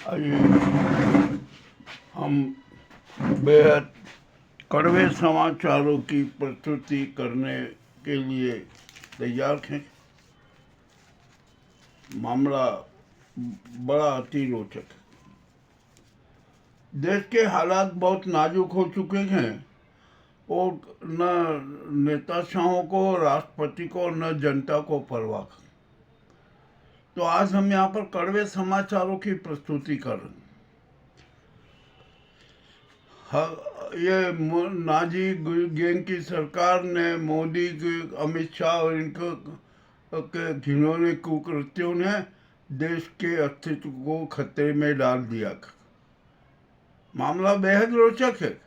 आइए हम बेहद कड़वे समाचारों की प्रस्तुति करने के लिए तैयार हैं। मामला बड़ा अति रोचक है। देश के हालात बहुत नाजुक हो चुके हैं और न नेताशाहों को, राष्ट्रपति को, न जनता को परवाह। तो आज हम यहाँ पर कड़वे समाचारों की प्रस्तुति कर रहे हैं। ये नाजी गैंग की सरकार ने मोदी, अमित शाह और इनको के घिनौने कुकृत्यों ने देश के अस्तित्व को खतरे में डाल दिया। मामला बेहद रोचक है।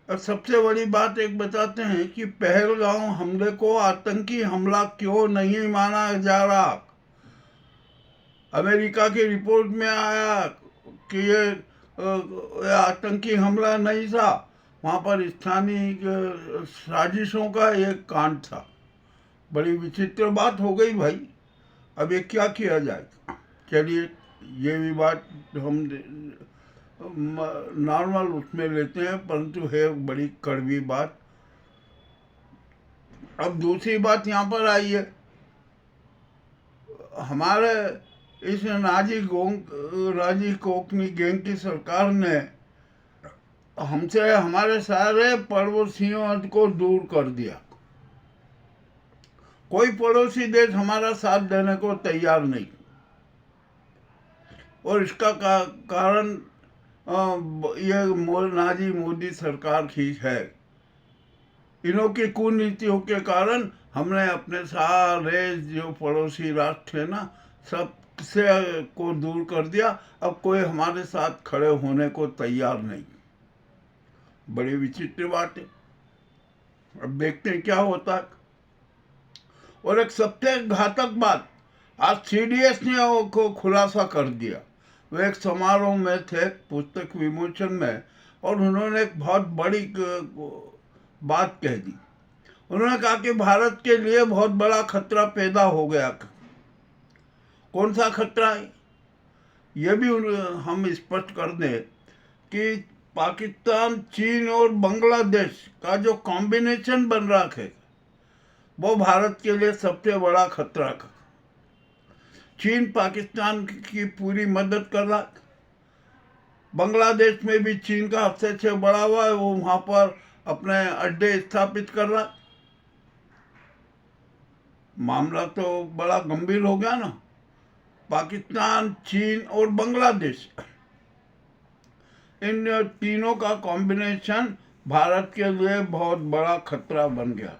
और सबसे बड़ी बात एक बताते हैं कि पहलगाम हमले को आतंकी हमला क्यों नहीं माना जा रहा। अमेरिका की रिपोर्ट में आया कि ये आतंकी हमला नहीं था, वहाँ पर स्थानीय साजिशों का एक कांड था। बड़ी विचित्र बात हो गई भाई। अब ये क्या किया जाए। चलिए ये भी बात हम नॉर्मल उसमें लेते हैं, परंतु है बड़ी कड़वी बात। अब दूसरी बात यहाँ पर आई है, हमारे इस नाजी कोकनी गैंग की सरकार ने हमसे हमारे सारे पड़ोसियों को दूर कर दिया। कोई पड़ोसी देश हमारा साथ देने को तैयार नहीं। और इसका कारण ये नाजी मोदी सरकार ही है। इन्हों की कुनीतियों के कारण हमने अपने सारे जो पड़ोसी राष्ट्र थे ना, सबसे को दूर कर दिया। अब कोई हमारे साथ खड़े होने को तैयार नहीं। बड़ी विचित्र बात है। अब देखते हैं क्या होता है। और एक सबसे घातक बात, आज CDS ने को खुलासा कर दिया। वे एक समारोह में थे, पुस्तक विमोचन में, और उन्होंने एक बहुत बड़ी बात कह दी। उन्होंने कहा कि भारत के लिए बहुत बड़ा खतरा पैदा हो गया। कौन सा खतरा है ये भी हम स्पष्ट कर दें कि पाकिस्तान, चीन और बांग्लादेश का जो कॉम्बिनेशन बन रहा है वो भारत के लिए सबसे बड़ा खतरा है। चीन पाकिस्तान की पूरी मदद कर रहा है। बांग्लादेश में भी चीन का हस्तक्षेप बढ़ा हुआ है, वो वहाँ पर अपने अड्डे स्थापित कर रहा है। मामला तो बड़ा गंभीर हो गया ना। पाकिस्तान, चीन और बांग्लादेश, इन तीनों का कॉम्बिनेशन भारत के लिए बहुत बड़ा खतरा बन गया।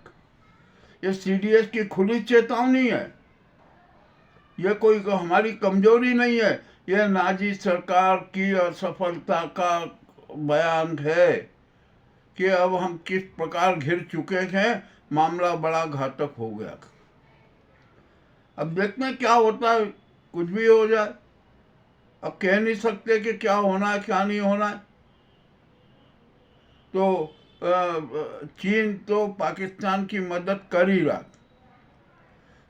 ये CDS की खुली चेतावनी है। ये कोई हमारी कमजोरी नहीं है। ये नाजी सरकार की असफलता का बयान है कि अब हम किस प्रकार घिर चुके हैं। मामला बड़ा घातक हो गया। अब देखते हैं क्या होता है। कुछ भी हो जाए, अब कह नहीं सकते कि क्या होना है क्या नहीं होना है। तो चीन तो पाकिस्तान की मदद कर ही रहा,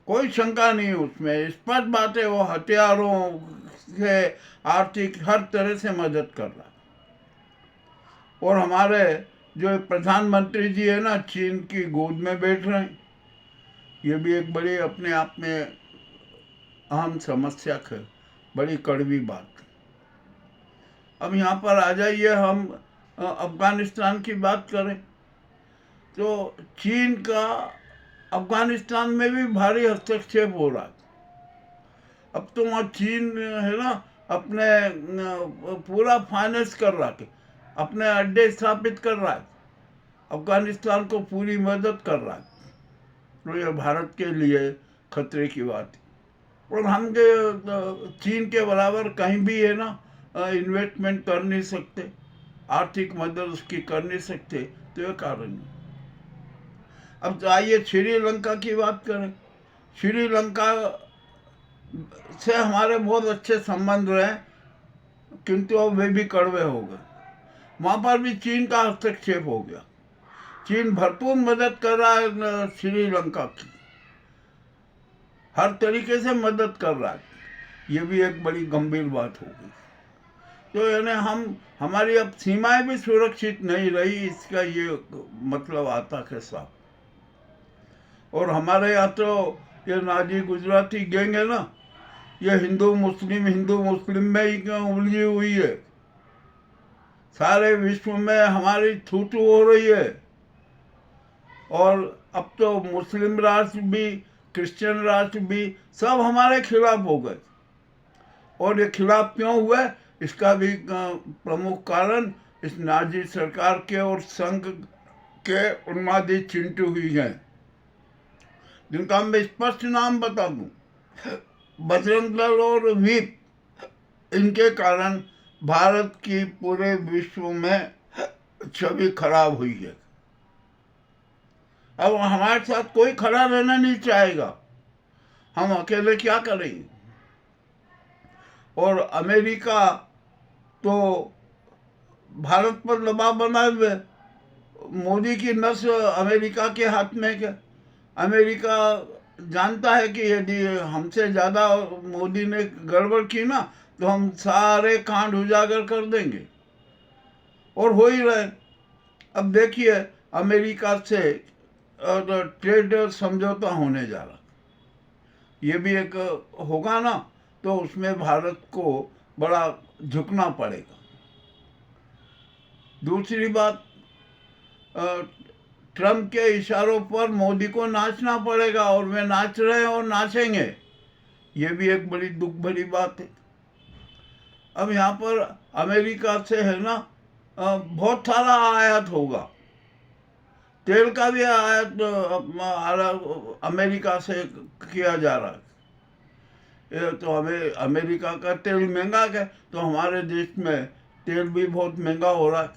कोई शंका नहीं उसमें। स्पष्ट बात है, वो हथियारों से, आर्थिक हर तरह से मदद कर रहा। और हमारे जो प्रधानमंत्री जी है ना, चीन की गोद में बैठ रहे हैं। ये भी एक बड़ी अपने आप में अहम समस्या है, बड़ी कड़वी बात। अब यहाँ पर आ जाइए, हम अफगानिस्तान की बात करें तो चीन का अफगानिस्तान में भी भारी हस्तक्षेप हो रहा है। अब तो वहाँ चीन है ना, अपने पूरा फाइनेंस कर रहा है, अपने अड्डे स्थापित कर रहा है, अफगानिस्तान को पूरी मदद कर रहा है। तो ये भारत के लिए खतरे की बात है। और हम चीन के बराबर कहीं भी है ना इन्वेस्टमेंट कर नहीं सकते, आर्थिक मदद उसकी कर नहीं सकते। तो ये कारण है। अब आइए श्रीलंका की बात करें। श्रीलंका से हमारे बहुत अच्छे संबंध रहे, किंतु अब वे भी कड़वे हो गए। वहाँ पर भी चीन का हस्तक्षेप हो गया। चीन भरपूर मदद कर रहा है श्रीलंका की, हर तरीके से मदद कर रहा है। ये भी एक बड़ी गंभीर बात होगी। तो यानी हमारी अब सीमाएं भी सुरक्षित नहीं रही, इसका ये मतलब आता है साफ। और हमारे यहाँ तो ये नाजी गुजराती गैंग है ना, ये हिंदू मुस्लिम में ही उलझी हुई है। सारे विश्व में हमारी थू थू हो रही है। और अब तो मुस्लिम राष्ट्र भी, क्रिश्चियन राष्ट्र भी सब हमारे खिलाफ हो गए। और ये खिलाफ क्यों हुए, इसका भी प्रमुख कारण इस नाजी सरकार के और संघ के उन्मादी चिंटू ही हैं, जिनका मैं स्पष्ट नाम बता दूं, बजरंग दल और व्हीप। इनके कारण भारत की पूरे विश्व में छवि खराब हुई है। अब हमारे साथ कोई खड़ा रहना नहीं चाहेगा, हम अकेले क्या करेंगे। और अमेरिका तो भारत पर दबाव बनाए हुए, मोदी की नस अमेरिका के हाथ में क्या। अमेरिका जानता है कि यदि हमसे ज़्यादा मोदी ने गड़बड़ की ना, तो हम सारे कांड उजागर कर देंगे, और हो ही रहे। अब देखिए, अमेरिका से ट्रेड समझौता होने जा रहा, ये भी एक होगा ना, तो उसमें भारत को बड़ा झुकना पड़ेगा। दूसरी बात, ट्रम्प के इशारों पर मोदी को नाचना पड़ेगा, और वे नाच रहे हैं और नाचेंगे, ये भी एक बड़ी दुख भरी बात है। अब यहाँ पर अमेरिका से है ना बहुत सारा आयात होगा, तेल का भी आयात अमेरिका से किया जा रहा है। तो हमें अमेरिका का तेल महंगा है, तो हमारे देश में तेल भी बहुत महंगा हो रहा है।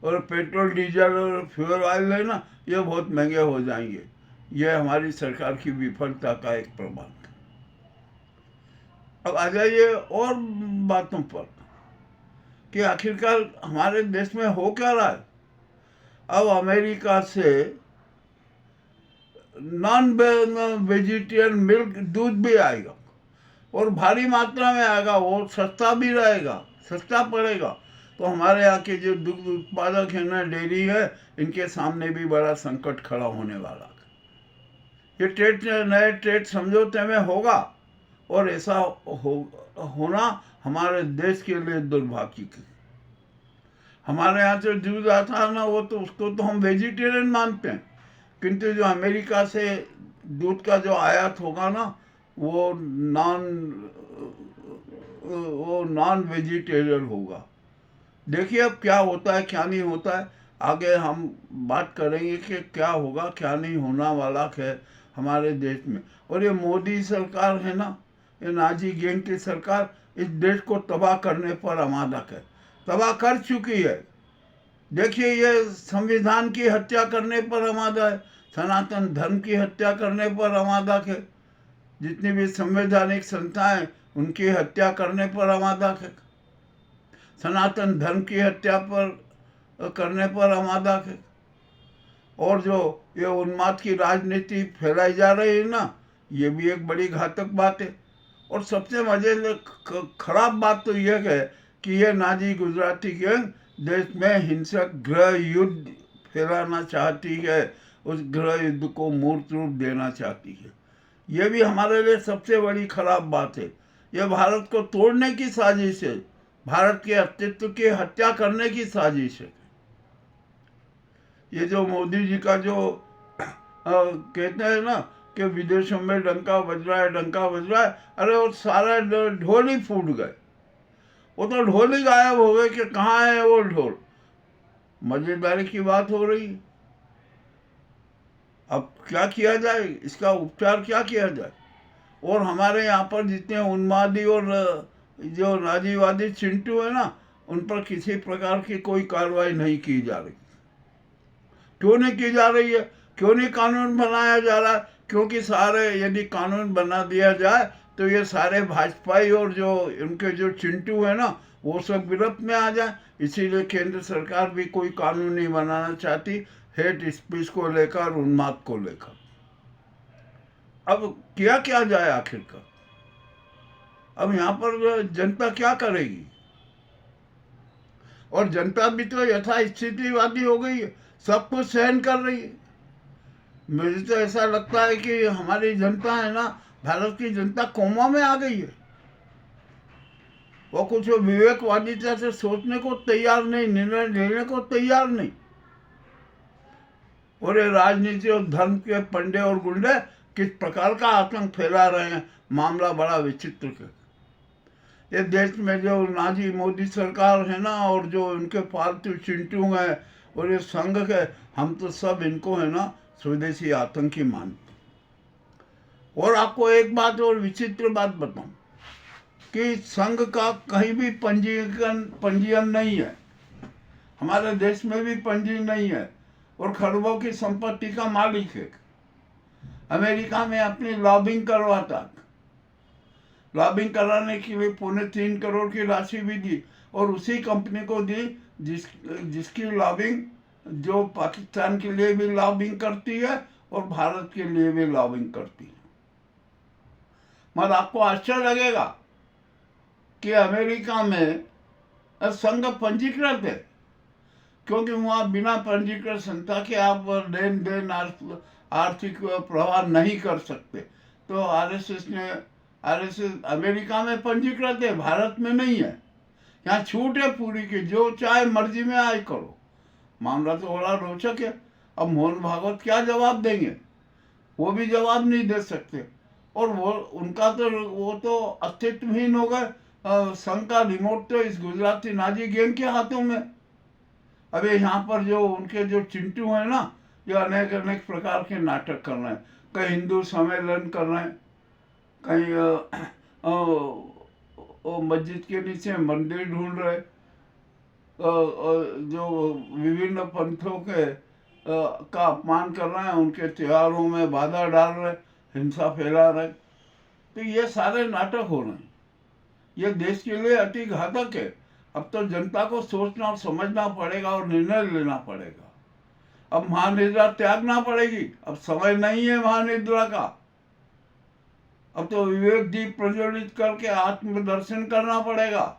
और पेट्रोल, डीजल और फ्यूल ऑयल है ना, ये बहुत महंगे हो जाएंगे। ये हमारी सरकार की विफलता का एक प्रभाव है। अब आ जाइए और बातों पर कि आखिरकार हमारे देश में हो क्या रहा है। अब अमेरिका से नॉन वेजिटेरियन मिल्क, दूध भी आएगा, और भारी मात्रा में आएगा, वो सस्ता भी रहेगा, सस्ता पड़ेगा। तो हमारे यहाँ के जो दुग्ध उत्पादक है ना, डेयरी है, इनके सामने भी बड़ा संकट खड़ा होने वाला है। ये नए ट्रेड समझौते में होगा, और ऐसा होना हमारे देश के लिए दुर्भाग्य की। हमारे यहाँ से दूध आता है ना, वो तो उसको तो हम वेजिटेरियन मानते हैं, किंतु जो अमेरिका से दूध का जो आयात होगा ना, वो नॉन वेजिटेरियन होगा। देखिए अब क्या होता है, क्या नहीं होता है। आगे हम बात करेंगे कि क्या होगा, क्या नहीं होना वाला है हमारे देश में। और ये मोदी सरकार है ना, ये नाजी गैंग की सरकार इस देश को तबाह करने पर आमादा है, तबाह कर चुकी है। देखिए, ये संविधान की हत्या करने पर आमादा है, सनातन धर्म की हत्या करने पर आमादा है, जितनी भी संवैधानिक संस्थाएं उनकी हत्या करने पर आमादा है, सनातन धर्म की हत्या पर करने पर आमादा है। और जो ये उन्माद की राजनीति फैलाई जा रही है ना, ये भी एक बड़ी घातक बात है। और सबसे खराब बात तो यह है कि ये नाजी गुजराती गैंग देश में हिंसक गृह युद्ध फैलाना चाहती है, उस गृह युद्ध को मूर्त रूप देना चाहती है। ये भी हमारे लिए सबसे बड़ी खराब बात है। ये भारत को तोड़ने की साजिश है, भारत के अस्तित्व की हत्या करने की साजिश है। ये जो मोदी जी का जो कहते हैं ना कि विदेशों में डंका बज रहा है, डंका बज रहा है, अरे वो सारा ढोल ही फूट गए, वो तो ढोल ही गायब हो गए कि कहाँ है वो ढोल। मजेदारी की बात हो रही है। अब क्या किया जाए, इसका उपचार क्या किया जाए। और हमारे यहाँ पर जितने उन्मादी और जो नाजीवादी चिंटू है ना, उन पर किसी प्रकार की कोई कार्रवाई नहीं की जा रही। क्यों नहीं की जा रही है, क्यों नहीं कानून बनाया जा रहा है? क्योंकि सारे यदि कानून बना दिया जाए तो ये सारे भाजपाई और जो उनके जो चिंटू है ना, वो सब गिरफ्त में आ जाए। इसीलिए केंद्र सरकार भी कोई कानून नहीं बनाना चाहती हेट स्पीच को लेकर, उन्माद को लेकर। अब किया क्या जाए आखिरकार। अब यहाँ पर जनता क्या करेगी? और जनता भी तो यथास्थितिवादी हो गई है, सब कुछ सहन कर रही है। मुझे तो ऐसा लगता है कि हमारी जनता है ना, भारत की जनता कोमा में आ गई है। वो कुछ विवेकवादिता से सोचने को तैयार नहीं, निर्णय लेने को तैयार नहीं। और ये राजनीति और धर्म के पंडे और गुंडे किस प्रकार का आतंक फैला रहे हैं, मामला बड़ा विचित्र है। ये देश में जो नाजी मोदी सरकार है ना, और जो उनके फालतू चिंटू हैं और ये संघ के, हम तो सब इनको है ना स्वदेशी आतंकी मानते। और आपको एक बात और विचित्र बात बताऊं कि संघ का कहीं भी पंजीयन नहीं है, हमारे देश में भी पंजीयन नहीं है, और खरबों की संपत्ति का मालिक है। अमेरिका में अपनी लॉबिंग करवाता, लॉबिंग कराने के लिए 3.25 करोड़ की राशि भी दी, और उसी कंपनी को दी जिसकी लॉबिंग जो पाकिस्तान के लिए भी लॉबिंग करती है और भारत के लिए भी लॉबिंग करती है। मगर आपको आश्चर्य लगेगा कि अमेरिका में संघ पंजीकृत है, क्योंकि वहाँ बिना पंजीकृत संस्था के आप लेन देन आर्थिक प्रवाह नहीं कर सकते। तो आरएसएस अमेरिका में पंजीकृत है, भारत में नहीं है। यहाँ छूट है पूरी की, जो चाहे मर्जी में आए करो। मामला तो बड़ा रोचक है। अब मोहन भागवत क्या जवाब देंगे? वो भी जवाब नहीं दे सकते, और वो तो अस्तित्वहीन हो गए। संघ का रिमोट तो इस गुजराती नाजी गैंग के हाथों में। अब यहाँ पर जो उनके जो चिंटू हैं ना, ये अनेक अनेक प्रकार के नाटक कर रहे हैं। कहीं हिंदू सम्मेलन कर रहे हैं, कहीं मस्जिद के नीचे मंदिर ढूंढ रहे, जो विभिन्न पंथों के का अपमान कर रहे हैं, उनके त्योहारों में बाधा डाल रहे, हिंसा फैला रहे। तो ये सारे नाटक हो रहे हैं। ये देश के लिए अति घातक है। अब तो जनता को सोचना और समझना पड़ेगा और निर्णय लेना पड़ेगा। अब महानिद्रा त्यागना पड़ेगी। अब समय नहीं है महानिद्रा का। अब तो विवेक दीप प्रज्वलित करके आत्मदर्शन करना पड़ेगा,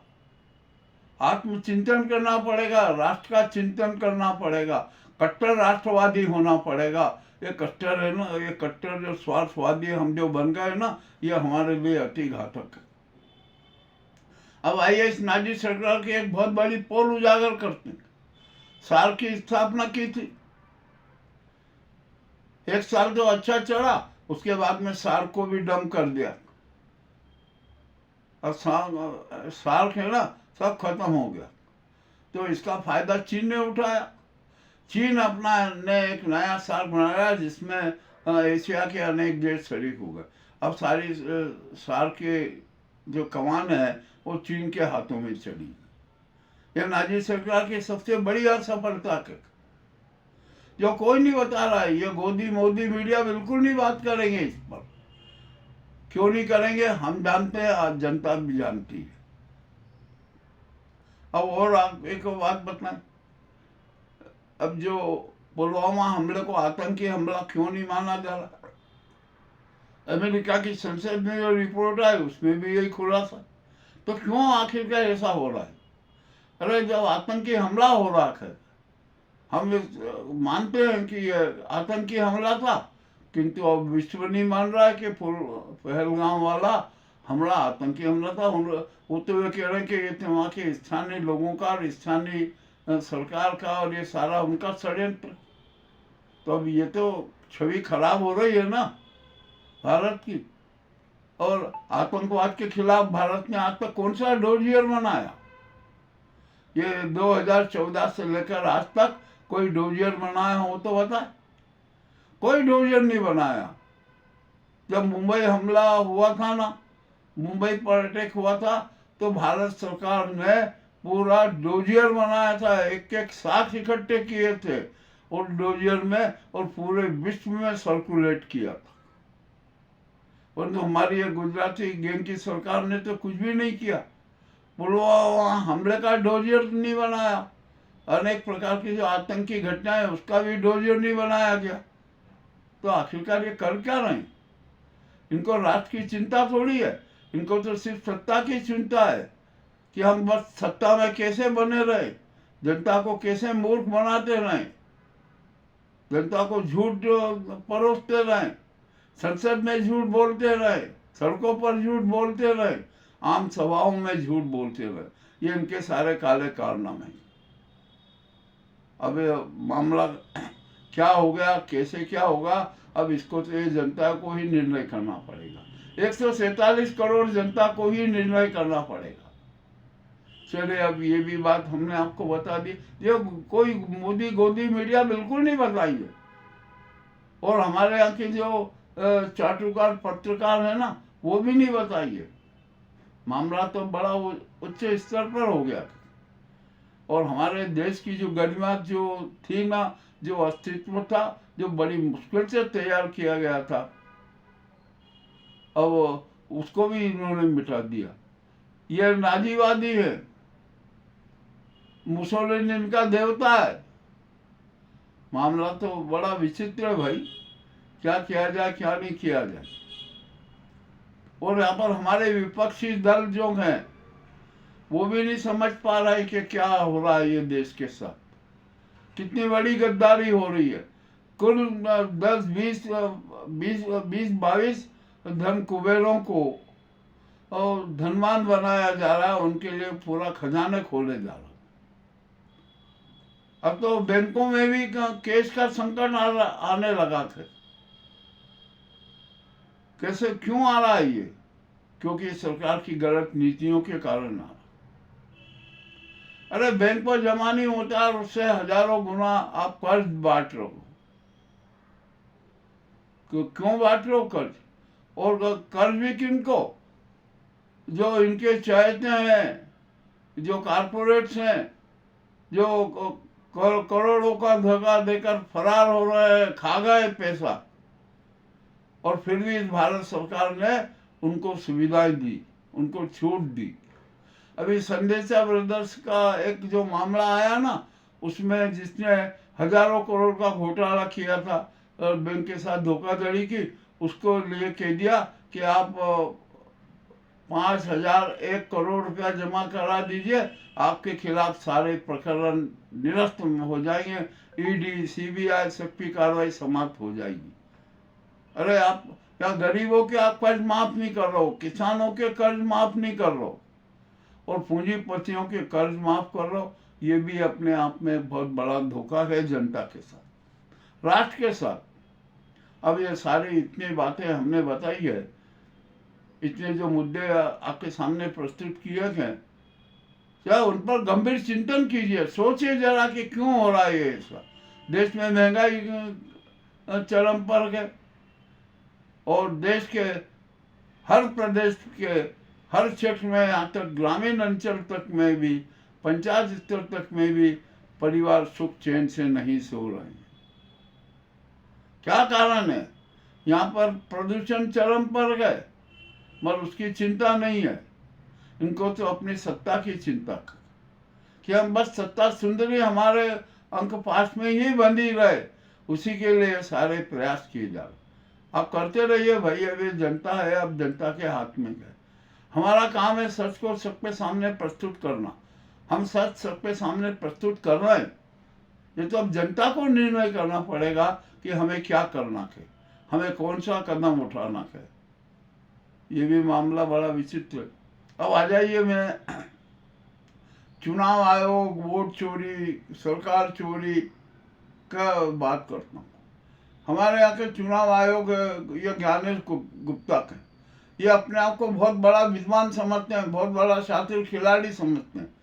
आत्मचिंतन करना पड़ेगा, राष्ट्र का चिंतन करना पड़ेगा, कट्टर राष्ट्रवादी होना पड़ेगा। ये कट्टर है ना, ये कट्टर जो स्वार्थवादी हम जो बन गए ना, ये हमारे लिए अति घातक है। अब आइए इस नाजी सरकार की एक बहुत बड़ी पोल उजागर करते हैं। सार्क की स्थापना की थी, 1 साल तो अच्छा चला, उसके बाद में सार्क को भी डंप कर दिया। और सार्क है ना, सब खत्म हो गया। तो इसका फायदा चीन ने उठाया। चीन अपना ने एक नया सार्क बनाया, जिसमें एशिया के अनेक देश शरीक हो गए। अब सारी सार्क के जो कमान है वो चीन के हाथों में चली। यह नाजी सरकार की सबसे बड़ी असफलता है, जो कोई नहीं बता रहा है। ये गोदी मोदी मीडिया बिल्कुल नहीं बात करेंगे इस पर। क्यों नहीं करेंगे हम जानते हैं, आज जनता भी जानती है। अब और आप एक बात बताएं, अब जो पुलवामा हमले को आतंकी हमला क्यों नहीं माना जा रहा? अमेरिका की संसद में जो रिपोर्ट आई उसमें भी यही खुलासा। तो क्यों आखिरकार ऐसा हो रहा है? अरे जब आतंकी हमला हो रहा है, हम मानते हैं कि ये आतंकी हमला था, किंतु अब विश्व नहीं मान रहा है कि पहलगाम वाला हमला आतंकी हमला था। वो तो वे कह रहे हैं कि ये तो वहाँ के स्थानीय लोगों का और स्थानीय सरकार का और ये सारा उनका षड्यंत्र। तो अब ये तो छवि खराब हो रही है ना भारत की। और आतंकवाद के खिलाफ भारत ने आज तक कौन सा डोजियर बनाया? ये 2014 से लेकर आज तक कोई डोजियर बनाया हो तो बताए? कोई डोजियर नहीं बनाया। जब मुंबई हमला हुआ था ना, मुंबई पर अटैक हुआ था, तो भारत सरकार ने पूरा डोजियर बनाया था, एक साथ इकट्ठे किए थे और डोजियर में, और पूरे विश्व में सर्कुलेट किया था। परंतु हमारी ये गुजराती गैंग की सरकार ने तो कुछ भी नहीं किया। पुलवामा हमले का डोजियर नहीं बनाया, अनेक प्रकार की जो आतंकी घटनाएं उसका भी डोजियर नहीं बनाया गया। तो आखिरकार ये कर क्या रहे हैं? इनको राष्ट्र की चिंता थोड़ी है, इनको तो सिर्फ सत्ता की चिंता है कि हम बस सत्ता में कैसे बने रहे, जनता को कैसे मूर्ख बनाते रहें, जनता को झूठ परोसते रहें, संसद में झूठ बोलते रहे, सड़कों पर झूठ बोलते रहे, आम सभाओं में झूठ बोलते रहे। ये इनके सारे काले कारनामे हैं। अब ये मामला क्या हो गया, कैसे क्या होगा, अब इसको तो ये जनता को ही निर्णय करना पड़ेगा। 147 करोड़ जनता को ही निर्णय करना पड़ेगा। चले, अब ये भी बात हमने आपको बता दी। ये कोई मोदी गोदी मीडिया बिल्कुल नहीं बताइए, और हमारे यहाँ के जो चाटुकार पत्रकार है ना, वो भी नहीं बताइए। मामला तो बड़ा उच्च स्तर पर हो गया, और हमारे देश की जो गरिमा जो थी ना, जो अस्तित्व था, जो बड़ी मुश्किल से तैयार किया गया था, अब उसको भी इन्होंने मिटा दिया। ये नाजीवादी है, मुसोलिनी इनका देवता है। मामला तो बड़ा विचित्र है भाई, क्या किया जाए क्या नहीं किया जाए। और यहाँ पर हमारे विपक्षी दल जो हैं वो भी नहीं समझ पा रहे कि क्या हो रहा है ये देश के साथ, कितनी बड़ी गद्दारी हो रही है। कुल 10-20-22 धन कुबेरों को और धनवान बनाया जा रहा है, उनके लिए पूरा खजाने खोले जा रहा है। अब तो बैंकों में भी केस का संकट आने लगा था। कैसे, क्यों आ रहा है ये? क्योंकि सरकार की गलत नीतियों के कारण आ रहा। अरे बैंक पर जमा नहीं होता और उससे हजारों गुना आप कर्ज बांट रहे हो। क्यों बांट रहे हो कर्ज? और कर्ज भी किनको? जो इनके चाहते हैं, जो कारपोरेट्स हैं, जो करोड़ों का धोखा देकर फरार हो रहे हैं, खा गए पैसा, और फिर भी इस भारत सरकार ने उनको सुविधाएं दी, उनको छूट दी। अभी संदेशा ब्रदर्स का एक जो मामला आया ना, उसमें जिसने हजारों करोड़ का घोटाला किया था और बैंक के साथ धोखाधड़ी की, उसको लिए कह दिया कि आप 5,001 करोड़ रुपया जमा करा दीजिए, आपके खिलाफ सारे प्रकरण निरस्त हो जाएंगे, ईडी सीबीआई सबकी कार्रवाई समाप्त हो जाएगी। अरे आप क्या गरीबों के आप कर्ज माफ नहीं कर रहे हो, किसानों के कर्ज माफ नहीं कर रहे हो, और पूंजीपतियों के कर्ज माफ कर रहे हो। ये भी अपने आप में बहुत बड़ा धोखा है जनता के साथ, राष्ट्र के साथ। अब ये सारी इतनी बातें हमने बताई है, इतने जो मुद्दे आपके सामने प्रस्तुत किए गए, क्या उन पर गंभीर चिंतन कीजिए, सोचिए जरा कि क्यों हो रहा है ये ऐसा। देश में महंगाई चरम पर है, और देश के हर प्रदेश के हर क्षेत्र में, यहाँ तक ग्रामीण अंचल तक में भी, पंचायत स्तर तक में भी परिवार सुख चैन से नहीं सो रहे हैं। क्या कारण है? यहाँ पर प्रदूषण चरम पर गए, मगर उसकी चिंता नहीं है। इनको तो अपनी सत्ता की चिंता कि हम बस सत्ता सुंदरी हमारे अंक पास में ही बंधी रहे, उसी के लिए सारे प्रयास किए जा रहे। आप करते रहिए भाई, अभी जनता है, अब जनता के हाथ में है। हमारा काम है सच को सबके सामने प्रस्तुत करना। हम सच सबके सामने प्रस्तुत कर रहे हैं। ये तो अब जनता को निर्णय करना पड़ेगा कि हमें क्या करना है, हमें कौन सा कदम उठाना है। ये भी मामला बड़ा विचित्र है। अब आ जाइए, मैं चुनाव आयोग, वोट चोरी, सरकार चोरी का बात करता हूँ। हमारे यहाँ के चुनाव आयोग, ये ज्ञानेश गुप्ता के, ये अपने आप को बहुत बड़ा विद्वान समझते हैं, बहुत बड़ा शातिर खिलाड़ी समझते हैं,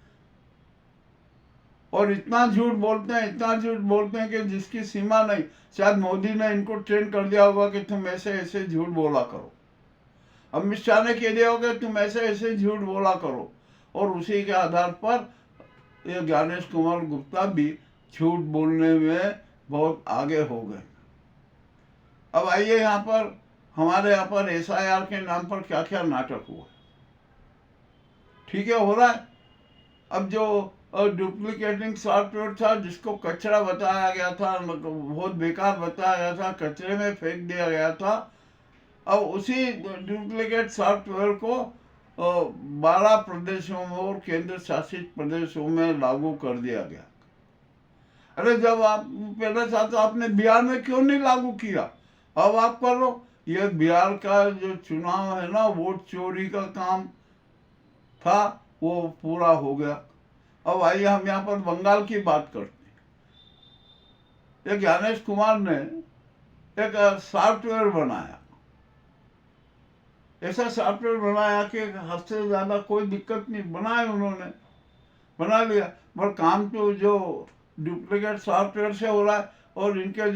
और इतना झूठ बोलते हैं, इतना झूठ बोलते हैं कि जिसकी सीमा नहीं। शायद मोदी ने इनको ट्रेन कर दिया होगा कि तुम ऐसे ऐसे झूठ बोला करो, अमित शाह ने कह दिया होगा तुम ऐसे ऐसे झूठ बोला करो, और उसी के आधार पर ये ज्ञानेश कुमार गुप्ता भी झूठ बोलने में बहुत आगे हो गए। अब आइए, यहाँ पर हमारे यहाँ पर SIR के नाम पर क्या क्या नाटक हुआ। ठीक है, हो रहा है। अब जो डुप्लीकेटिंग सॉफ्टवेयर था, जिसको कचरा बताया गया था, बहुत बेकार बताया गया था, कचरे में फेंक दिया गया था, अब उसी डुप्लीकेट सॉफ्टवेयर को 12 प्रदेशों में और केंद्र शासित प्रदेशों में लागू कर दिया गया। अरे जब आप पहले था तो आपने बिहार में क्यों नहीं लागू किया? अब आप कर लो। ये बिहार का जो चुनाव है ना, वोट चोरी का काम था, वो पूरा हो गया। अब आइए हम यहाँ पर बंगाल की बात करते हैं। एक ज्ञानेश कुमार ने एक सॉफ्टवेयर बनाया, ऐसा सॉफ्टवेयर बनाया कि हद से ज़्यादा कोई दिक्कत नहीं, बनाया उन्होंने, बना लिया। पर काम तो जो डुप्लीकेट सॉफ्टवेयर से हो रहा है। और इनके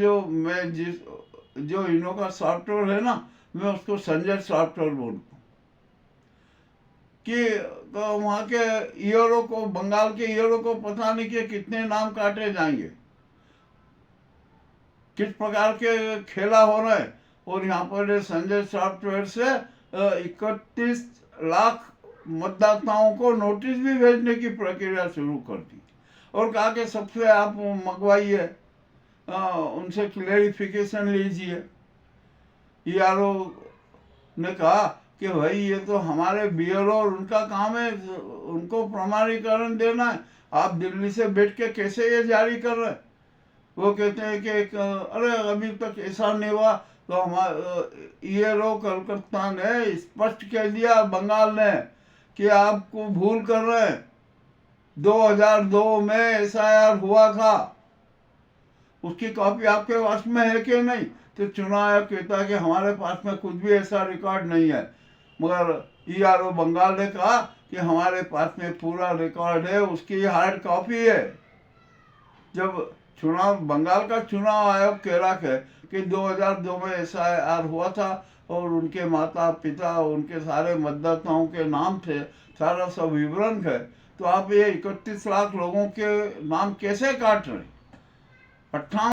जो इनों का सॉफ्टवेयर है ना, मैं उसको संजय सॉफ्टवेयर बोलता हूँ कि तो वहाँ के ईयरों को, बंगाल के ईयरों को पता नहीं कि कितने नाम काटे जाएंगे, किस प्रकार के खेला हो रहा है। और यहाँ पर संजय सॉफ्टवेयर से 31 लाख मतदाताओं को नोटिस भी भेजने की प्रक्रिया शुरू कर दी और कहा कि सबसे आप मंगवाइए, उनसे क्लेरिफिकेशन लीजिए। ईआरओ ने कहा कि भाई ये तो हमारे बीएलओ और उनका काम है, उनको प्रमाणीकरण देना है, आप दिल्ली से बैठ के कैसे ये जारी कर रहे हैं? वो कहते हैं कि अरे अभी तक ऐसा नहीं हुआ। तो हमारे ईआरओ कलकत्ता ने स्पष्ट कह दिया बंगाल ने कि आपको भूल कर रहे हैं, 2002 में एसआईआर हुआ था, उसकी कॉपी आपके पास में है कि नहीं? तो चुनाव आयोग कहता है कि हमारे पास में कुछ भी ऐसा रिकॉर्ड नहीं है। मगर ईआरओ बंगाल ने कहा कि हमारे पास में पूरा रिकॉर्ड है, उसकी हार्ड कॉपी है। जब चुनाव, बंगाल का चुनाव आयोग कह रहा है कि 2002 में एसआईआर हुआ था और उनके माता पिता, उनके सारे मतदाताओं के नाम थे, सारा सब विवरण है, तो आप ये 31 लाख लोगों के नाम कैसे काट रहे? 58